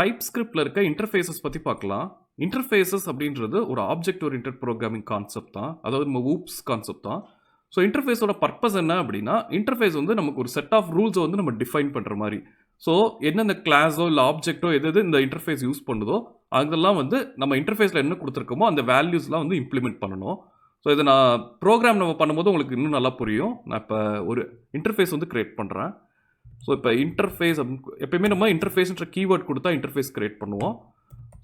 டைப்ஸ்கிரிப்ட்ல இருக்க இன்டர்ஃபேஸஸ் பத்தி பார்க்கலாம். இன்டர்ஃபேஸஸ் அப்படின்றது ஒரு ஆப்ஜெக்ட் ஓரியன்டட் ப்ரோக்ராமிங் கான்செப்ட் தான். அதாவது நம்ம ஊப்ஸ் கான்செப்ட் தான். ஸோ இன்டர்ஃபேஸோட பர்பஸ் என்ன அப்படின்னா, இன்டர்ஃபேஸ் வந்து நமக்கு ஒரு செட் ஆஃப் ரூல்ஸை வந்து நம்ம டிஃபைன் பண்ணுற மாதிரி. ஸோ எந்தெந்த கிளாஸோ இல்லை ஆப்ஜெக்டோ எது இந்த இன்டர்ஃபேஸ் யூஸ் பண்ணுதோ அதெல்லாம் வந்து நம்ம இன்டர்ஃபேஸில் என்ன கொடுத்துருக்கோமோ அந்த வேல்யூஸ்லாம் வந்து இம்ப்ளிமெண்ட் பண்ணணும். ஸோ இதை நான் ப்ரோக்ராம் நம்ம பண்ணும்போது உங்களுக்கு இன்னும் நல்லா புரியும். நான் இப்போ ஒரு இன்டர்ஃபேஸ் வந்து கிரியேட் பண்ணுறேன். ஸோ இப்போ இன்டர்ஃபேஸ் எப்பயுமே நம்ம இன்டர்ஃபேஸ்ன்ற கீவேர்ட் கொடுத்தா இன்டர்ஃபேஸ் கிரியேட் பண்ணுவோம்.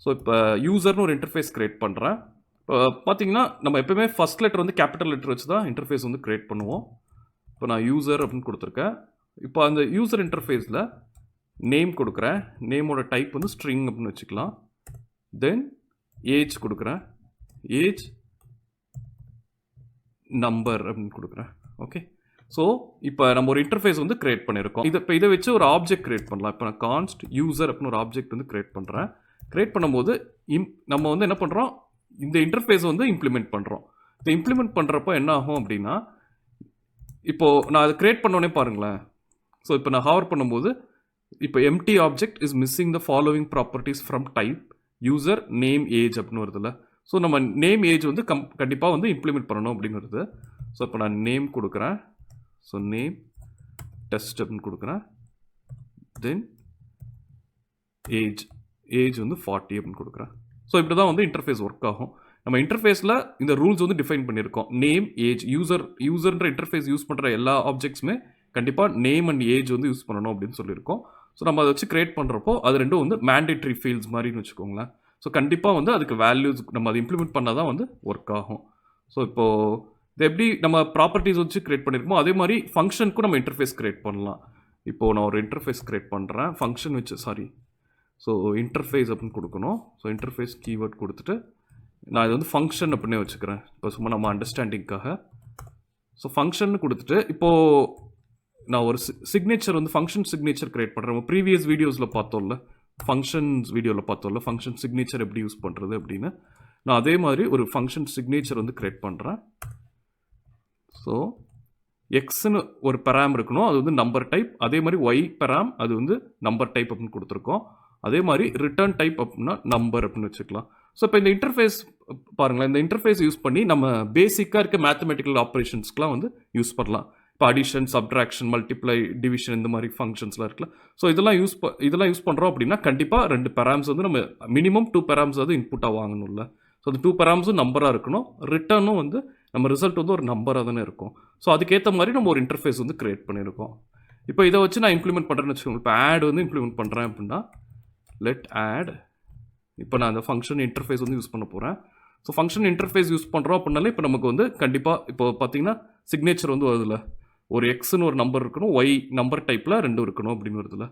ஸோ இப்போ யூசர்னு ஒரு இன்டர்ஃபேஸ் கிரியேட் பண்ணுறேன். இப்போ பார்த்தீங்கன்னா நம்ம எப்பயுமே ஃபர்ஸ்ட் லெட்டர் வந்து கேபிட்டல் லெட்டர் வச்சு தான் இன்டர்ஃபேஸ் வந்து கிரியேட் பண்ணுவோம். இப்போ நான் யூசர் அப்படின்னு கொடுத்துருக்கேன். இப்போ அந்த யூசர் இன்டர்ஃபேஸில் நேம் கொடுக்குறேன். நேமோட டைப் வந்து ஸ்ட்ரிங் அப்படின்னு வச்சுக்கலாம். தென் ஏஜ் கொடுக்குறேன். ஏஜ் நம்பர் அப்படின்னு கொடுக்குறேன். ஓகே. ஸோ இப்போ நம்ம ஒரு இன்டர்ஃபேஸ் வந்து கிரியேட் பண்ணியிருக்கோம். இதை வச்சு ஒரு ஆப்ஜெக்ட் கிரியேட் பண்ணலாம். இப்போ நான் கான்ஸ்ட் யூசர் அப்படின்னு ஒரு ஆப்ஜெக்ட் வந்து கிரியேட் பண்ணுறேன். கிரியேட் பண்ணும்போது நம்ம வந்து என்ன பண்ணுறோம், இந்த இன்டர்ஃபேஸ் வந்து இம்ப்ளிமெண்ட் பண்ணுறோம். இதை இம்ப்ளிமெண்ட் பண்ணுறப்போ என்ன ஆகும் அப்படின்னா, இப்போது நான் அதை கிரியேட் பண்ணோன்னே பாருங்களேன். ஸோ இப்போ நான் ஹவர் பண்ணும்போது இப்போ empty object is missing the following properties from type user name age அப்படின்னு வருதுல்ல. ஸோ நம்ம நேம் ஏஜ் வந்து கண்டிப்பாக வந்து இம்ப்ளிமெண்ட் பண்ணணும் அப்படின்னு வருது. ஸோ இப்போ நான் நேம் கொடுக்குறேன். ஸோ நேம் டெஸ்ட் அப்படின்னு கொடுக்குறேன். தென் ஏஜ் வந்து 40 அப்படின்னு கொடுக்குறேன். ஸோ இப்படி தான் வந்து இன்டர்ஃபேஸ் ஒர்க் ஆகும். நம்ம இன்டர்ஃபேஸில் இந்த ரூல்ஸ் வந்து டிஃபைன் பண்ணியிருக்கோம். நேம் ஏஜ் யூசர்ன்ற இன்டர்ஃபேஸ் யூஸ் பண்ணுற எல்லா ஆப்ஜெக்ட்ஸுமே கண்டிப்பாக நேம் அண்ட் ஏஜ் வந்து யூஸ் பண்ணணும் அப்படின்னு சொல்லியிருக்கோம். ஸோ நம்ம அதை வச்சு கிரியேட் பண்ணுறப்போ அது ரெண்டும் வந்து மேண்டேட்ரி ஃபீல்ட்ஸ் மாதிரின்னு வச்சுக்கோங்களேன். ஸோ கண்டிப்பாக வந்து அதுக்கு வேல்யூஸ் நம்ம அதை இம்ப்ளிமெண்ட் பண்ணால் தான் வந்து ஒர்க் ஆகும். ஸோ இப்போது இது எப்படி நம்ம ப்ராப்பர்ட்டிஸ் வச்சு கிரியேட் பண்ணியிருக்கோமோ அதே மாதிரி ஃபங்க்ஷனுக்கும் நம்ம இன்டர்ஃபேஸ் கிரியேட் பண்ணலாம். இப்போது நான் ஒரு இன்டர்ஃபேஸ் கிரியேட் பண்ணுறேன். ஃபங்க்ஷன் வச்சு ஸோ இன்டர்ஃபேஸ் அப்படின்னு கொடுக்கணும். ஸோ இன்டர்ஃபேஸ் கீவேர்ட் கொடுத்துட்டு நான் இது வந்து ஃபங்க்ஷன் அப்படின்னே வச்சுக்கிறேன். இப்போ சும்மா நம்ம அண்டர்ஸ்டாண்டிங்காக. ஸோ ஃபங்க்ஷன் கொடுத்துட்டு இப்போது நான் ஒரு சிக்னேச்சர் வந்து ஃபங்க்ஷன் சிக்னேச்சர் கிரியேட் பண்ணுறேன். நம்ம ப்ரீவியஸ் வீடியோஸில் பார்த்தோம்ல, ஃபங்க்ஷன்ஸ் வீடியோவில் பார்த்தோம்ல ஃபங்க்ஷன் சிக்னேச்சர் எப்படி யூஸ் பண்ணுறது அப்படின்னு. நான் அதே மாதிரி ஒரு ஃபங்க்ஷன் சிக்னேச்சர் வந்து கிரியேட் பண்ணுறேன். ஸோ எக்ஸ்னு ஒரு பெராம் இருக்கணும், அது வந்து நம்பர் டைப். அதே மாதிரி ஒய் பெராம், அது வந்து நம்பர் டைப் அப்படின்னு கொடுத்துருக்கோம். அதே மாதிரி ரிட்டர்ன் டைப் அப்படின்னா நம்பர் அப்படின்னு வச்சுக்கலாம். ஸோ இப்போ இந்த இன்டர்ஃபேஸ் பாருங்களேன், இந்த இன்டர்ஃபேஸ் யூஸ் பண்ணி நம்ம பேசிக்காக இருக்க மேத்தமெட்டிக்கல் ஆப்ரேஷன்ஸ்க்குலாம் வந்து யூஸ் பண்ணலாம். இப்போ அடிஷன், சப்ட்ராக்ஷன், மல்டிப்ளை, டிவிஷன் இந்த மாதிரி ஃபங்க்ஷன்ஸ்லாம் இருக்குல்ல. ஸோ இதெல்லாம் யூஸ் பண்ணுறோம் அப்படின்னா கண்டிப்பாக 2 பெராம்ஸ் வந்து நம்ம மினிமம் 2 பெராம்ஸ் வந்து இன்புட்டாக வாங்கணும்ல. ஸோ அந்த 2 பெராம்ஸும் நம்பராக இருக்கணும். ரிட்டர்னும் வந்து நம்ம ரிசல்ட் வந்து ஒரு நம்பராக தானே இருக்கும். ஸோ அதுக்கேற்ற மாதிரி நம்ம ஒரு இன்டர்ஃபேஸ் வந்து கிரியேட் பண்ணியிருக்கோம். இப்போ இதை வச்சு நான் இம்ப்ளிமெண்ட் பண்ணுறேன்னு வச்சுக்கோங்க. இப்போ ஆட் வந்து இம்ப்ளிமெண்ட் பண்ணுறேன் அப்படின்னா லெட் ஆட். இப்போ நான் அந்த ஃபங்க்ஷன் இன்டர்ஃபேஸ் வந்து யூஸ் பண்ண போகிறேன். ஸோ ஃபங்க்ஷன் இன்டர்ஃபேஸ் யூஸ் பண்ணுறோம் அப்படின்னாலே இப்போ நமக்கு வந்து கண்டிப்பாக இப்போ பார்த்தீங்கன்னா சிக்னேச்சர் வந்து வருதுல, ஒரு எக்ஸ்னு ஒரு நம்பர் இருக்கணும், ஒய் நம்பர் டைப்பில் 2 இருக்கணும் அப்படின்னு வருதுல.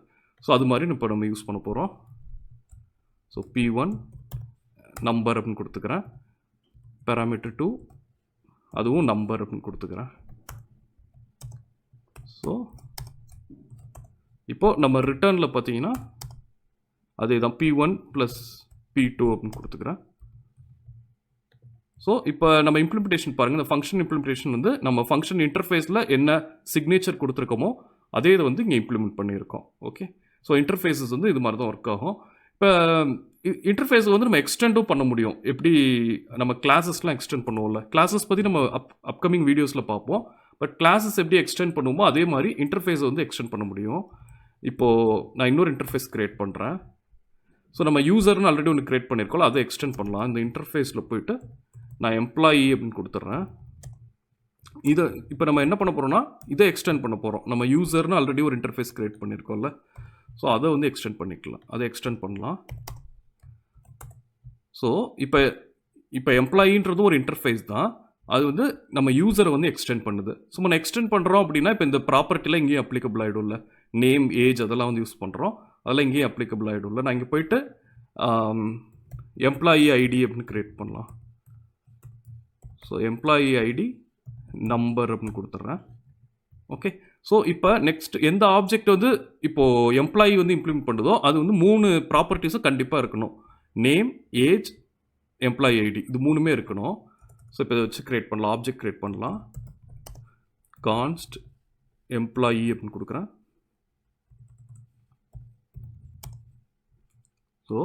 ஸோ அது மாதிரி இப்போ நம்ம யூஸ் பண்ண போகிறோம். ஸோ P1 நம்பர் அப்படின்னு கொடுத்துக்கிறேன். பேராமீட்டர் 2 அதுவும் நம்பர் அப்படின்னு கொடுத்துக்கிறேன். ஸோ இப்போது நம்ம ரிட்டர்னில் பார்த்தீங்கன்னா அதே தான் P1 + P2 அப்படின்னு கொடுத்துக்கிறேன். ஸோ இப்போ நம்ம இம்ப்ளிமெண்டேஷன் பாருங்கள். இந்த ஃபங்க்ஷன் இம்ப்ளிமெண்டேஷன் வந்து நம்ம ஃபங்க்ஷன் இன்டர்ஃபேஸில் என்ன சிக்னேச்சர் கொடுத்துருக்கோமோ அதே இதை வந்து இங்கே இம்ப்ளிமெண்ட் பண்ணியிருக்கோம். ஓகே. ஸோ இன்டர்ஃபேஸஸ் வந்து இது மாதிரி தான் ஒர்க் ஆகும். இப்போ இன்டர்ஃபேஸ் வந்து நம்ம எக்ஸ்டெண்டும் பண்ண முடியும். எப்படி நம்ம கிளாஸஸ்லாம் எக்ஸ்டெண்ட் பண்ணுவோம்ல, கிளாஸஸ் பற்றி நம்ம அப்கமிங் வீடியோஸில் பார்ப்போம். பட் கிளாஸஸ் எப்படி எக்ஸ்டெண்ட் பண்ணுவோமோ அதே மாதிரி இன்டர்ஃபேஸ் வந்து எக்ஸ்டெண்ட் பண்ண முடியும். இப்போது நான் இன்னொரு இன்டர்ஃபேஸ் கிரியேட் பண்ணுறேன். ஸோ நம்ம யூசர்னு ஆல்ரெடி ஒன்று கிரியேட் பண்ணியிருக்கோம், அதை எக்ஸ்டெண்ட் பண்ணலாம். இந்த இன்டர்ஃபேஸில் போயிட்டு நான் எம்ப்ளாயி அப்படின்னு கொடுத்துட்றேன். இதை இப்போ நம்ம என்ன பண்ண போகிறோம்னா இதை எக்ஸ்டெண்ட் பண்ண போகிறோம். நம்ம யூசர்னு ஆல்ரெடி ஒரு இன்டர்ஃபேஸ் கிரியேட் பண்ணியிருக்கோம்ல, ஸோ அதை வந்து எக்ஸ்டெண்ட் பண்ணிக்கலாம். அதை எக்ஸ்டெண்ட் பண்ணலாம். ஸோ இப்போ எம்ப்ளாயின்றதும் ஒரு இன்டர்ஃபேஸ் தான். அது வந்து நம்ம யூசரை வந்து எக்ஸ்டெண்ட் பண்ணுது. ஸோ நம்ம எக்ஸ்டெண்ட் பண்ணுறோம் அப்படின்னா இப்போ இந்த ப்ராப்பர்ட்டிலாம் இங்கேயும் அப்ளிகபிள் ஆகிடும்ல, நேம் ஏஜ் அதெல்லாம் வந்து யூஸ் பண்ணுறோம், அதெல்லாம் இங்கேயும் அப்ளிகபிள் ஆகிடும்ல. நான் இங்கே போயிட்டு எம்ப்ளாயி ஐடி அப்படின்னு கிரியேட் பண்ணலாம். ஸோ எம்ப்ளாயி ஐடி நம்பர் அப்படின்னு கொடுத்துட்றேன். ஓகே. ஸோ இப்போ நெக்ஸ்ட் எந்த ஆப்ஜெக்ட் வந்து இப்போது எம்ப்ளாயி வந்து இம்ப்ளிமெண்ட் பண்ணுதோ அது வந்து 3 ப்ராப்பர்ட்டிஸும் கண்டிப்பாக இருக்கணும். நேம், ஏஜ், எம்ப்ளாயி ஐடி, இது 3மே இருக்கணும். ஸோ இப்போ இதை வச்சு கிரியேட் பண்ணலாம், ஆப்ஜெக்ட் கிரியேட் பண்ணலாம். கான்ஸ்ட் எம்ப்ளாயி அப்படின்னு கொடுக்குறேன். ஸோ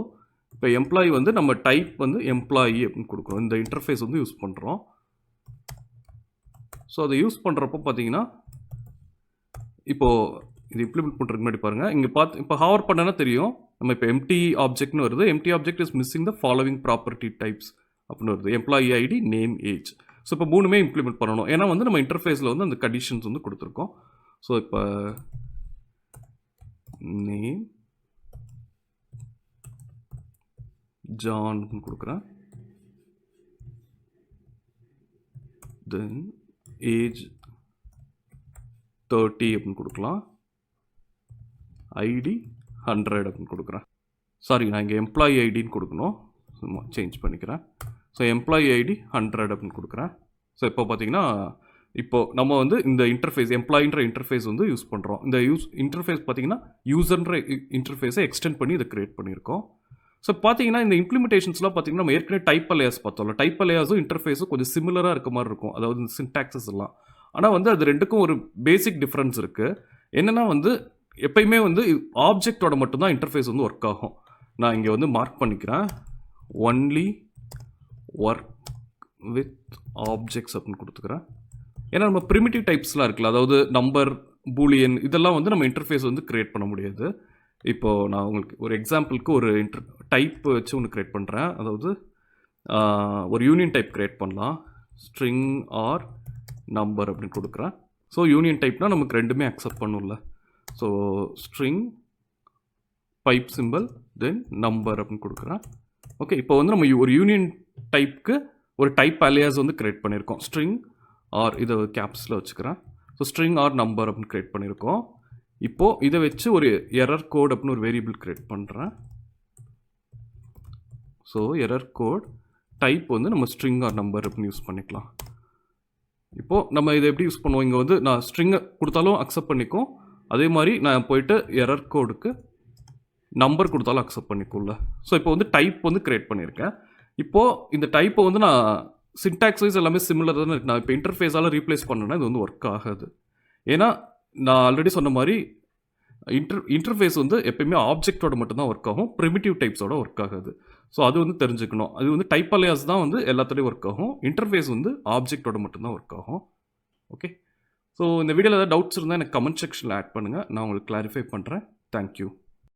இப்போ எம்ப்ளாயி வந்து நம்ம டைப் வந்து எம்ப்ளாயி அப்படின்னு கொடுக்குறோம். இந்த இன்டர்ஃபேஸ் வந்து யூஸ் பண்ணுறோம். ஸோ அதை யூஸ் பண்ணுறப்போ பார்த்தீங்கன்னா இப்போது இது இம்ப்ளிமெண்ட் பண்ணுறதுக்கு முன்னாடி பாருங்கள், இங்கே பார்த்து இப்போ ஹவர் பண்ணனா தெரியும். நம்ம இப்போ எம்டி ஆப்ஜெக்ட்னு வருது. Empty object is missing the following property types அப்படின்னு வருது. Employee ID, name, age. So இப்போ மூணுமே இம்ப்ளிமெண்ட் பண்ணணும். ஏன்னா வந்து நம்ம இன்டர்ஃபேஸில் வந்து அந்த கண்டிஷன்ஸ் வந்து கொடுத்துருக்கோம். ஸோ இப்போ நேம் ஜான் கொடுக்குறேன். தென் ஏஜ் 30 அப்படின்னு கொடுக்கலாம். ஐடி 100 அப்படின்னு கொடுக்குறேன். சாரி, நான் இங்கே எம்ப்ளாயி ஐடின்னு கொடுக்கணும். சேஞ்ச் பண்ணிக்கிறேன். ஸோ எம்ப்ளாயி ஐடி 100 அப்படின்னு கொடுக்குறேன். ஸோ இப்போ பார்த்தீங்கன்னா இப்போது நம்ம வந்து இந்த இன்டர்ஃபேஸ் எம்ப்ளாயின்ற இன்டர்ஃபேஸ் வந்து யூஸ் பண்ணுறோம். இந்த இன்டர்ஃபேஸ் பார்த்தீங்கன்னா யூசர்ன்ற இன்டர்ஃபேஸை எக்ஸ்டெண்ட் பண்ணி இதை கிரியேட் பண்ணியிருக்கோம். ஸோ பார்த்தீங்கன்னா இந்த இம்ப்ளிமெண்டேஷன்ஸ்லாம் பார்த்தீங்கன்னா நம்ம ஏற்கனவே டைப் லேயர்ஸ் பார்த்தோம்ல, டைப் லேயர்ஸும் இன்டர்ஃபேஸும் கொஞ்சம் சிமிலராக இருக்க மாதிரி இருக்கும். அதாவது இந்த சின்டாக்சஸ் எல்லாம். ஆனால் வந்து அது ரெண்டுக்கும் ஒரு பேசிக் டிஃப்ரென்ஸ் இருக்குது. என்னென்னா வந்து எப்பயுமே வந்து ஆப்ஜெக்டோட மட்டும்தான் இன்டர்ஃபேஸ் வந்து ஒர்க் ஆகும். நான் இங்கே வந்து மார்க் பண்ணிக்கிறேன். ஒன்லி ஒர்க் வித் ஆப்ஜெக்ட்ஸ் அப்படின்னு கொடுத்துக்கிறேன். ஏன்னா நம்ம ப்ரிமிட்டிவ் டைப்ஸ்லாம் இருக்குல்ல, அதாவது நம்பர், பூலியன், இதெல்லாம் வந்து நம்ம இன்டர்ஃபேஸ் வந்து கிரியேட் பண்ண முடியாது. இப்போது நான் உங்களுக்கு ஒரு எக்ஸாம்பிளுக்கு ஒரு டைப் வச்சு ஒன்று கிரியேட் பண்ணுறேன். அதாவது ஒரு யூனியன் டைப் கிரியேட் பண்ணலாம். ஸ்ட்ரிங் ஆர் நம்பர் அப்படின்னு கொடுக்குறேன். ஸோ யூனியன் டைப்னால் நமக்கு ரெண்டுமே அக்செப்ட் பண்ணும்ல. So string pipe symbol then number அப்படின்னு கொடுக்குறேன். ஓகே, இப்போ வந்து நம்ம ஒரு யூனியன் டைப்க்கு ஒரு டைப் அலியாஸ் வந்து கிரியேட் பண்ணியிருக்கோம். ஸ்ட்ரிங் ஆர் இதை கேப்ஸில் வச்சுக்கிறேன். ஸோ ஸ்ட்ரிங் ஆர் நம்பர் அப்படின்னு கிரியேட் பண்ணியிருக்கோம். இப்போது இதை வச்சு ஒரு எரர் கோட் அப்படின்னு ஒரு வேரியபிள் கிரியேட் பண்ணுறேன். ஸோ எரர் கோட் டைப் வந்து நம்ம ஸ்ட்ரிங் ஆர் நம்பர் அப்படின்னு யூஸ் பண்ணிக்கலாம். இப்போது நம்ம இதை எப்படி யூஸ் பண்ணுவோம், இங்கே வந்து நான் ஸ்ட்ரிங்கை கொடுத்தாலும் அக்செப்ட் பண்ணிக்கும். அதே மாதிரி நான் போயிட்டு எரர் கோடுக்கு நம்பர் கொடுத்தாலும் அக்செப்ட் பண்ணிக்கும்ல. ஸோ இப்போ வந்து டைப் வந்து கிரியேட் பண்ணியிருக்கேன். இப்போது இந்த டைப்பை வந்து நான் சின்டாக்ஸ் வைஸ் எல்லாமே சிமிலர் தானே இருக்குது. நான் இப்போ இன்டர்ஃபேஸால் ரீப்ளேஸ் பண்ணேன்னா இது வந்து ஒர்க் ஆகாது. ஏன்னா நான் ஆல்ரெடி சொன்ன மாதிரி இன்டர்ஃபேஸ் வந்து எப்பயுமே ஆப்ஜெக்டோட மட்டும்தான் ஒர்க் ஆகும், ப்ரிமிட்டிவ் டைப்ஸோட ஒர்க் ஆகாது. ஸோ அது வந்து தெரிஞ்சுக்கணும். அது வந்து டைப் அலியாஸ் தான் வந்து எல்லாத்துலேயும் ஒர்க் ஆகும். இன்டர்ஃபேஸ் வந்து ஆப்ஜெக்டோட மட்டும்தான் ஒர்க் ஆகும். ஓகே, ஸோ இந்த வீடியோவில் ஏதாவது டவுட்ஸ் இருந்தால் எனக்கு கமெண்ட் செக்ஷனில் ஆட் பண்ணுங்கள். நான் உங்களுக்கு கிளாரிஃபை பண்ணுறேன். தேங்க்யூ.